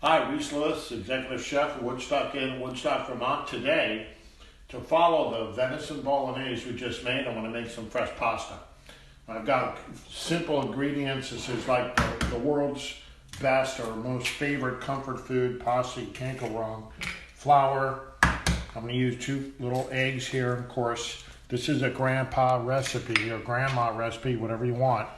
Hi, Rhys Lewis, Executive Chef at Woodstock in Woodstock, Vermont. Today, to follow the venison bolognese we just made, I want to make some fresh pasta. I've got simple ingredients. This is like the world's best or most favorite comfort food pasta. You can't go wrong. Flour. I'm going to use 2 little eggs here. Of course, this is a grandpa recipe or grandma recipe, whatever you want.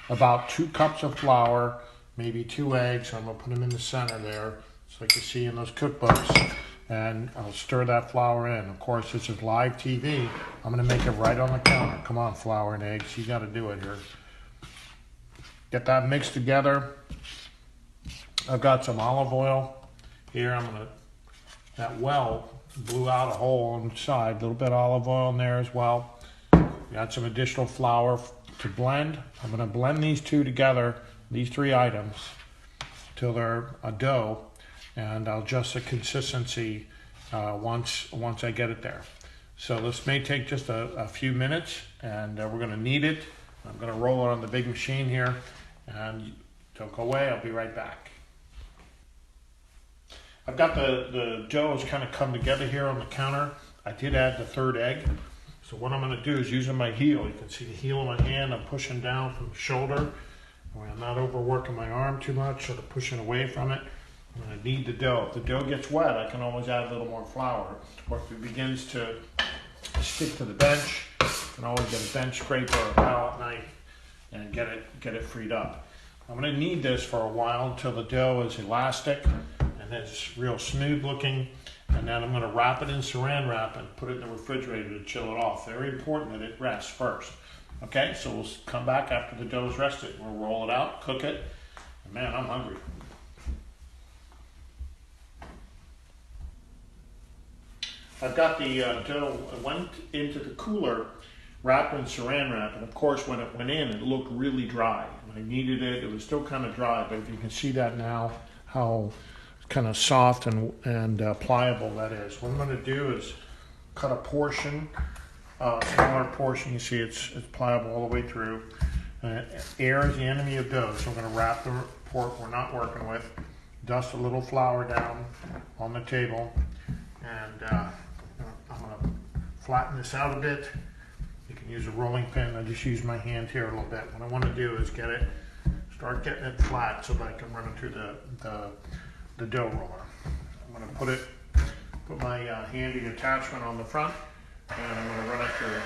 About 2 cups of flour, maybe 2 eggs. I'm going to put them in the center there, so like you see in those cookbooks. And I'll stir that flour in. Of course, this is live TV. I'm going to make it right on the counter. Come on, flour and eggs. You got to do it here. Get that mixed together. I've got some olive oil here. That well blew out a hole on the side. A little bit of olive oil in there as well. Got some additional flour to blend. I'm going to blend these 2 together, these 3 items, till they're a dough. And I'll adjust the consistency once I get it there. So this may take just a few minutes, and we're going to knead it. I'm going to roll it on the big machine here, and don't go away. I'll be right back. I've got the dough has kind of come together here on the counter. I did add the 3rd egg. So what I'm going to do is using my heel. You can see the heel of my hand. I'm pushing down from the shoulder. I'm not overworking my arm too much, sort of pushing away from it. I'm going to knead the dough. If the dough gets wet, I can always add a little more flour. Or if it begins to stick to the bench, I can always get a bench scraper or a palette knife and get it freed up. I'm going to knead this for a while until the dough is elastic and it's real smooth looking. And then I'm going to wrap it in saran wrap and put it in the refrigerator to chill it off. Very important that it rests first. Okay, so we'll come back after the dough is rested. We'll roll it out, cook it. And man, I'm hungry. I've got the dough, it went into the cooler wrapped in saran wrap, and of course when it went in, it looked really dry. When I kneaded it, it was still kind of dry, but if you can see that now, how kind of soft and pliable that is. What I'm going to do is cut a portion, smaller portion. You see it's pliable all the way through. Air is the enemy of dough, so I'm going to wrap the pork we're not working with, dust a little flour down on the table, and I'm going to flatten this out a bit. You can use a rolling pin. I just use my hand here a little bit. What I want to do is start getting it flat so that I can run it through the dough roller. I'm going to put my handy attachment on the front, and I'm going to run it through.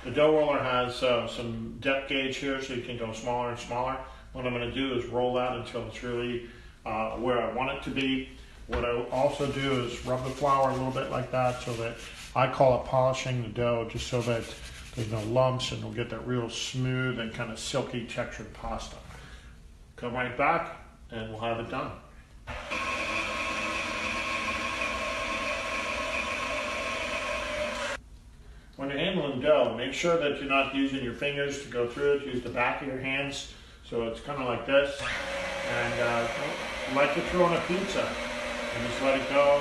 The dough roller has some depth gauge here, so you can go smaller and smaller. What I'm going to do is roll that until it's really where I want it to be. What I also do is rub the flour a little bit like that, so that I call it polishing the dough, just so that there's no lumps and we'll get that real smooth and kind of silky textured pasta. Come right back and we'll have it done. When you're handling dough, make sure that you're not using your fingers to go through it. Use the back of your hands, so it's kind of like this. And like you're throwing a pizza, and just let it go.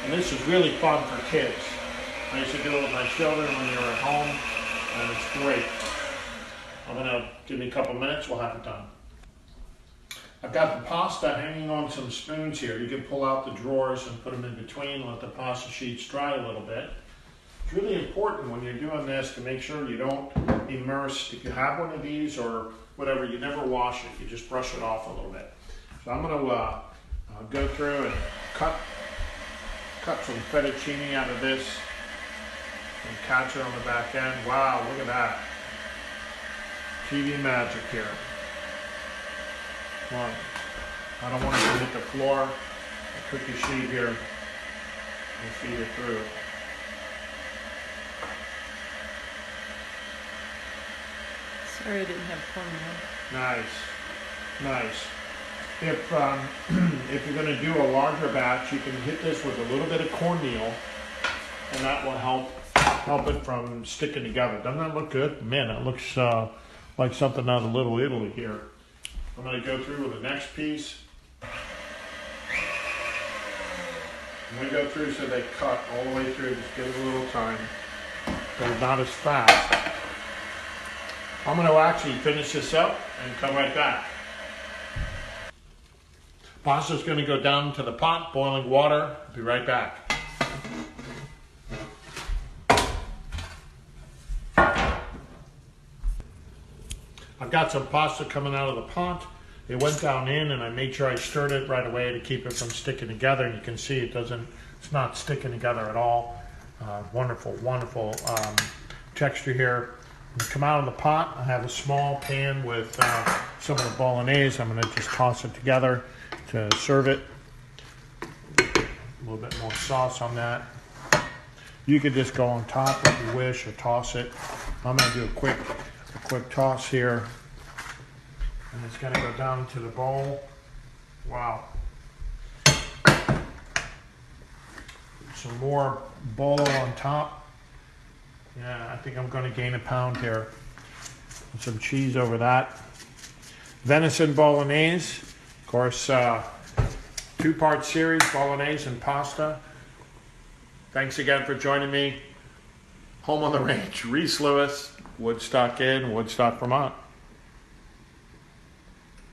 And this is really fun for kids. I used to do it with my children when they were at home, and it's great. I'm gonna give me a couple minutes, we'll have it done. I've got the pasta hanging on some spoons here. You can pull out the drawers and put them in between, let the pasta sheets dry a little bit. It's really important when you're doing this to make sure you don't immerse. If you have one of these or whatever, you never wash it. You just brush it off a little bit. So I'm going to go through and cut some fettuccine out of this and catch it on the back end. Wow, look at that. TV magic here. Come on. I don't want it to hit the floor. The cookie sheet here will feed it through. Sorry I didn't have cornmeal. Nice. If you're going to do a larger batch, you can hit this with a little bit of cornmeal, and that will help help it from sticking together. Doesn't that look good? Man, that looks like something out of Little Italy here. I'm going to go through with the next piece. I'm going to go through so they cut all the way through. Just give it a little time. They're not as fast. I'm going to actually finish this up and come right back. Pasta's going to go down into the pot, boiling water. Be right back. I've got some pasta coming out of the pot. It went down in, and I made sure I stirred it right away to keep it from sticking together. And you can see it's not sticking together at all. Wonderful, wonderful texture here. When you come out of the pot, I have a small pan with some of the Bolognese. I'm going to just toss it together to serve it. A little bit more sauce on that. You could just go on top if you wish, or toss it. I'm going to do a quick toss here. And it's going to go down into the bowl. Wow. Some more bolo on top. Yeah, I think I'm going to gain a pound here. And some cheese over that. Venison bolognese. Of course, two-part series, bolognese and pasta. Thanks again for joining me. Home on the range, Rhys Lewis, Woodstock Inn, Woodstock, Vermont.